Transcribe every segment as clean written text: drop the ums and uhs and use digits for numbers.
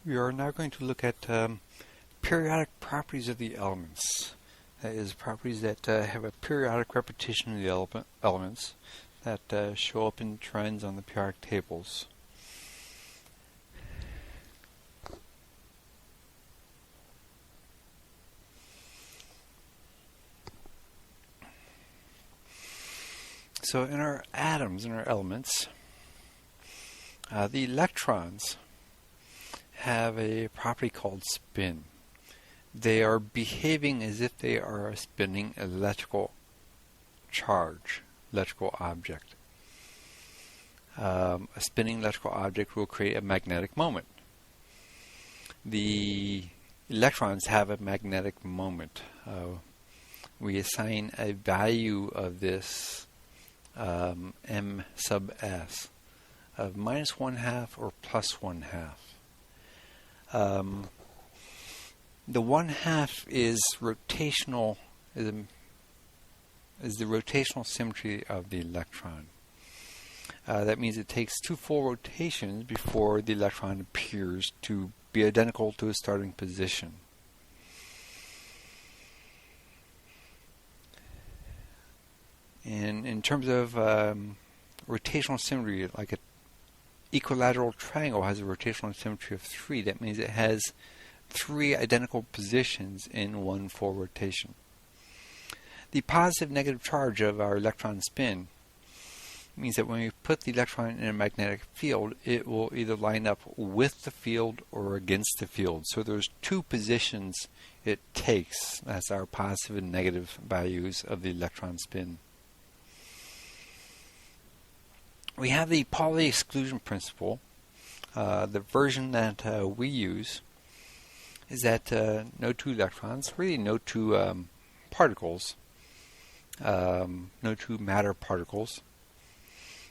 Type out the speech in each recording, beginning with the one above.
We are now going to look at periodic properties of the elements. That is, properties that have a periodic repetition of the elements that show up in trends on the periodic tables. So in our atoms, in our elements, the electrons have a property called spin. They are behaving as if they are a spinning electrical charge, electrical object. A spinning electrical object will create a magnetic moment. The electrons have a magnetic moment. We assign a value of this m sub s of -1/2 or +1/2. The 1/2 is rotational, is the rotational symmetry of the electron. That means it takes 2 full rotations before the electron appears to be identical to its starting position. And in terms of rotational symmetry, like an equilateral triangle has a rotational symmetry of 3. That means it has 3 identical positions in 1 full rotation. The positive-negative charge of our electron spin means that when we put the electron in a magnetic field, it will either line up with the field or against the field. So there's 2 positions it takes. That's our positive and negative values of the electron spin. We have the Pauli exclusion principle. The version that we use is that no 2 electrons, really no 2 particles, no 2 matter particles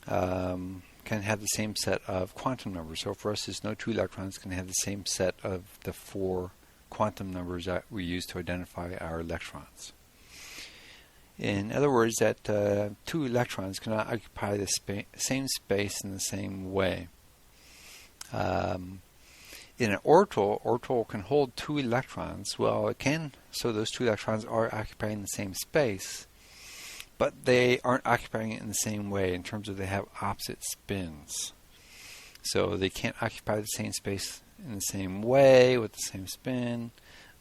can have the same set of quantum numbers. So for us, it's no 2 electrons can have the same set of the 4 quantum numbers that we use to identify our electrons. In other words, that 2 electrons cannot occupy the same space in the same way. In an orbital can hold 2 electrons. Well, it can, so those 2 electrons are occupying the same space, but they aren't occupying it in the same way in terms of they have opposite spins. So they can't occupy the same space in the same way with the same spin,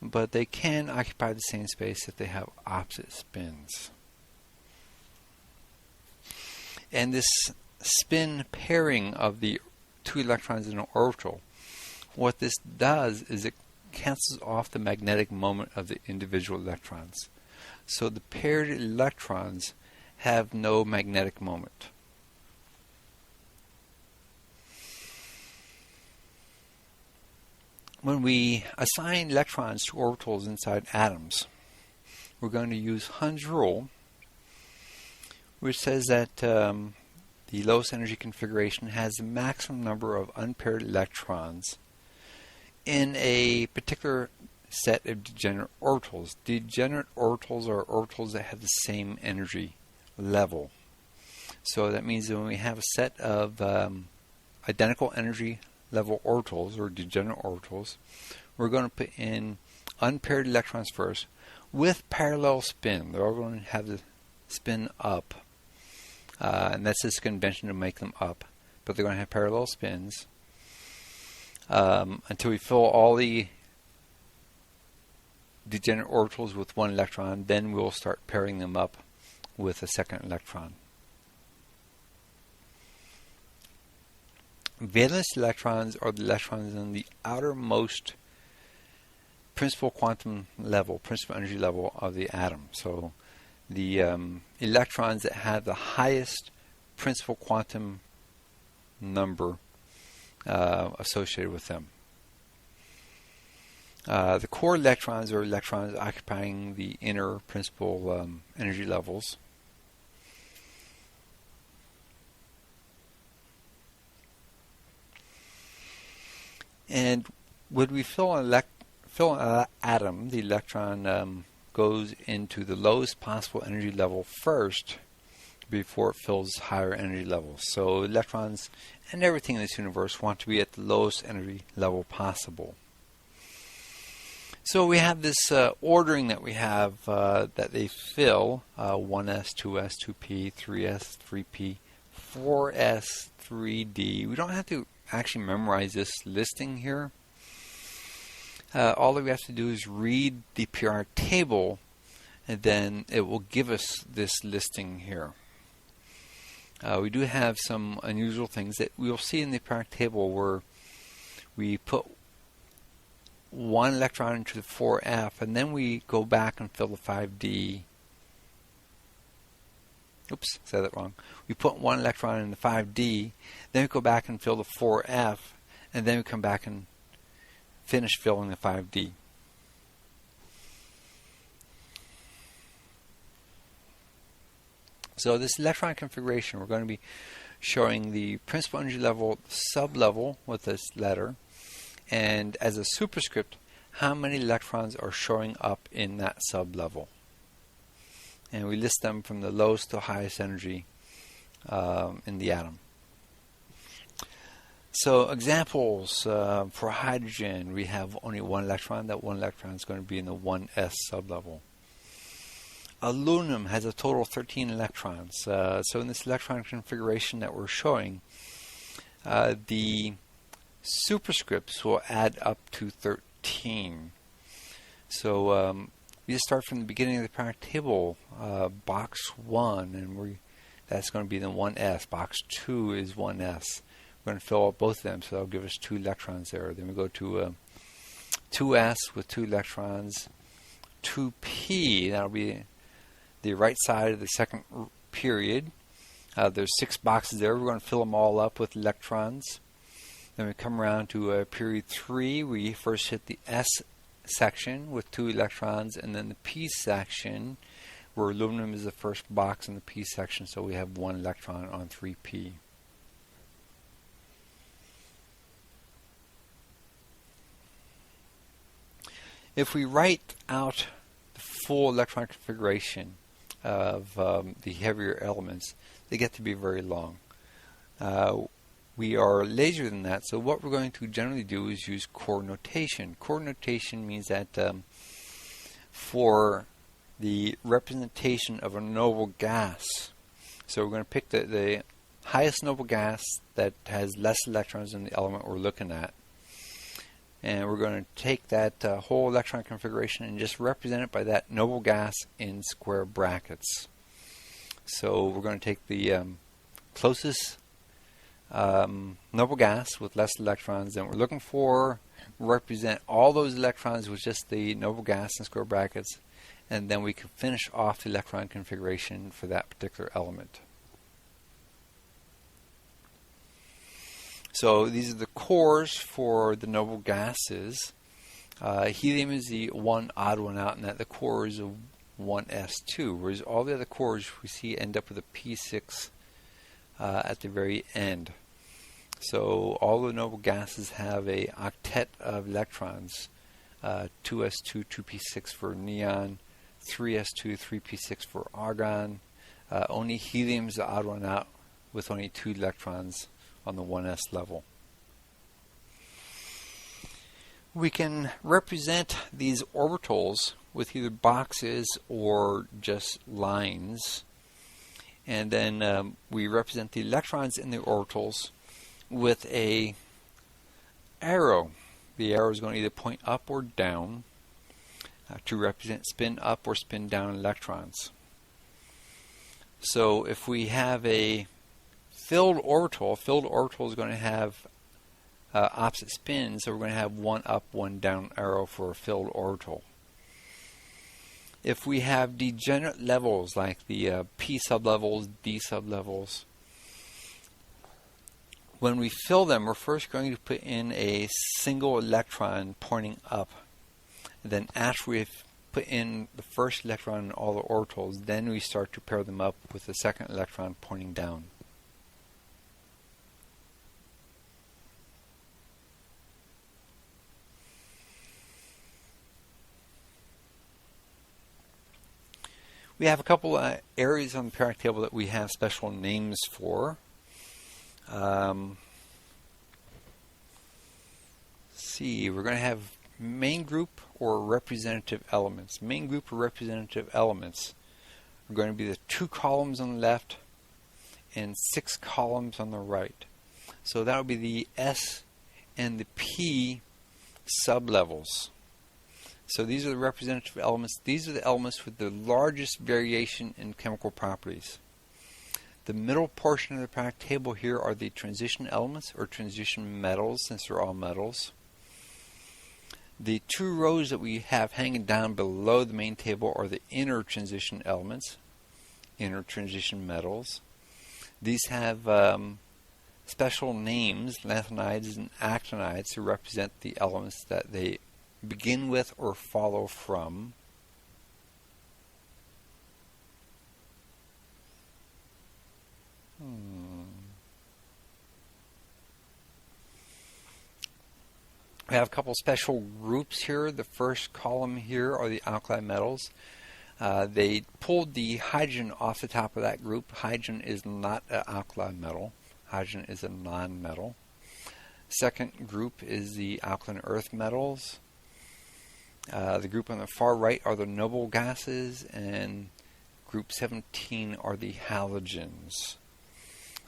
but they can occupy the same space if they have opposite spins. And this spin pairing of the 2 electrons in an orbital, what this does is it cancels off the magnetic moment of the individual electrons. So the paired electrons have no magnetic moment. When we assign electrons to orbitals inside atoms, we're going to use Hund's rule, which says that the lowest energy configuration has the maximum number of unpaired electrons in a particular set of degenerate orbitals. Degenerate orbitals are orbitals that have the same energy level. So that means that when we have a set of identical energy level orbitals or degenerate orbitals, we're going to put in unpaired electrons first with parallel spin. They're all going to have the spin up, and that's this convention to make them up, but they're going to have parallel spins until we fill all the degenerate orbitals with 1 electron. Then we'll start pairing them up with a second electron. Valence electrons are the electrons in the outermost principal quantum level, principal energy level of the atom. So the electrons that have the highest principal quantum number associated with them. The core electrons are electrons occupying the inner principal energy levels. And when we fill an atom, the electron goes into the lowest possible energy level first before it fills higher energy levels. So electrons and everything in this universe want to be at the lowest energy level possible. So we have this ordering that we have that they fill, 1s, 2s, 2p, 3s, 3p, 4s, 3d. We don't have to actually memorize this listing here. All that we have to do is read the periodic table, and then it will give us this listing here. We do have some unusual things that we'll see in the periodic table where we put one electron into the 4f, and then we go back and fill the 5d. Oops, said that wrong. We put one electron in the 5d, then we go back and fill the 4f, and then we come back and finish filling the 5d. So this electron configuration, we're going to be showing the principal energy level, sub-level with this letter, and as a superscript, how many electrons are showing up in that sub-level. And we list them from the lowest to highest energy in the atom. So examples for hydrogen, we have only one electron. That one electron is going to be in the 1s sublevel. Aluminum has a total of 13 electrons. So in this electron configuration that we're showing, the superscripts will add up to 13. So we just start from the beginning of the periodic table, box 1, and that's going to be the 1s. Box 2 is 1s. We're going to fill up both of them, so that'll give us 2 electrons there. Then we go to 2s with 2 electrons. 2p, that'll be the right side of the second period. There's 6 boxes there. We're going to fill them all up with electrons. Then we come around to period 3. We first hit the S section with 2 electrons, and then the P section, where aluminum is the first box in the P section, so we have 1 electron on 3p. If we write out the full electron configuration of the heavier elements, they get to be very long. We are lazier than that, so what we're going to generally do is use core notation. Core notation means that for the representation of a noble gas, so we're going to pick the highest noble gas that has less electrons than the element we're looking at, and we're going to take that whole electron configuration and just represent it by that noble gas in square brackets. So we're going to take the closest noble gas with less electrons than we're looking for, represent all those electrons with just the noble gas in square brackets, and then we can finish off the electron configuration for that particular element. So these are the cores for the noble gases. Helium is the one odd one out, and that the core is a 1s2, whereas all the other cores we see end up with a p6 at the very end. So all the noble gases have a octet of electrons, 2s2, 2p6 for neon, 3s2, 3p6 for argon. Only helium is the odd one out with only 2 electrons on the 1s level. We can represent these orbitals with either boxes or just lines. And then we represent the electrons in the orbitals with a arrow. The arrow is going to either point up or down to represent spin up or spin down electrons. So if we have a filled orbital is going to have opposite spins, so we're going to have one up, one down arrow for a filled orbital. If we have degenerate levels like the P sublevels, D sublevels, when we fill them, we're first going to put in a single electron pointing up. Then after we've put in the first electron in all the orbitals, then we start to pair them up with the second electron pointing down. We have a couple areas on the periodic table that we have special names for. Let's see, we're going to have main group or representative elements. Main group or representative elements are going to be the 2 columns on the left and 6 columns on the right. So that would be the S and the P sublevels. So these are the representative elements. These are the elements with the largest variation in chemical properties. The middle portion of the periodic table here are the transition elements or transition metals, since they're all metals. The 2 rows that we have hanging down below the main table are the inner transition elements, inner transition metals. These have special names, lanthanides and actinides, to represent the elements that they begin with or follow from. We have a couple special groups here. The first column here are the alkali metals. They pulled the hydrogen off the top of that group. Hydrogen is not an alkali metal. Hydrogen is a non-metal. Second group is the alkaline earth metals. The group on the far right are the noble gases, and group 17 are the halogens.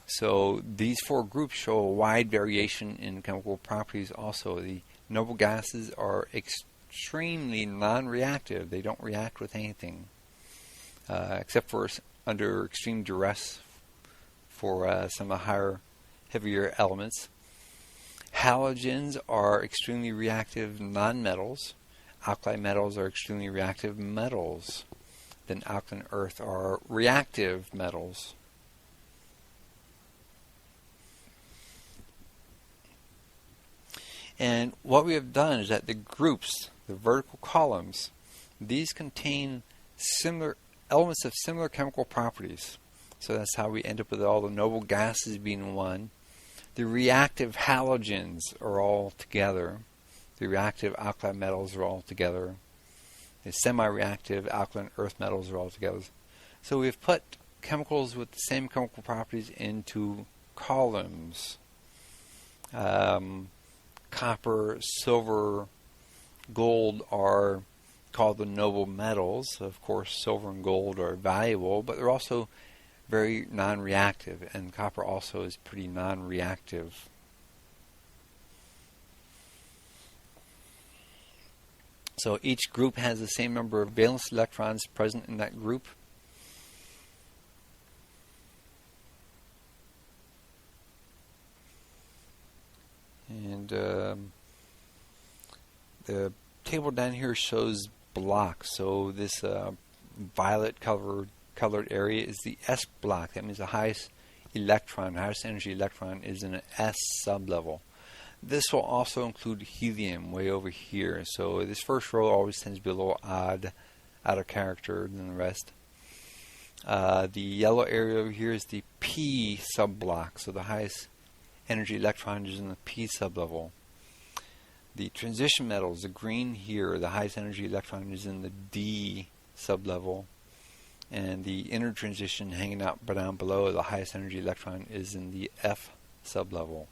So these 4 groups show a wide variation in chemical properties also. The noble gases are extremely non-reactive. They don't react with anything except for under extreme duress for some of the higher, heavier elements. Halogens are extremely reactive nonmetals. Alkali metals are extremely reactive metals. Then alkaline earth are reactive metals. And what we have done is that the groups, the vertical columns, these contain similar elements of similar chemical properties. So that's how we end up with all the noble gases being one. The reactive halogens are all together. The reactive alkali metals are all together. The semi-reactive alkaline earth metals are all together. So we've put chemicals with the same chemical properties into columns. Copper, silver, gold are called the noble metals. Of course, silver and gold are valuable, but they're also very non-reactive, and copper also is pretty non-reactive. So each group has the same number of valence electrons present in that group. And the table down here shows blocks. So this violet colored area is the S block. That means the highest electron, highest energy electron is in an S sublevel. This will also include helium way over here. So this first row always tends to be a little odd, out of character than the rest. The yellow area over here is the P subblock. So the highest energy electron is in the P sublevel. The transition metals, the green here, the highest energy electron is in the D sublevel. And the inner transition hanging out down below, the highest energy electron is in the F sublevel.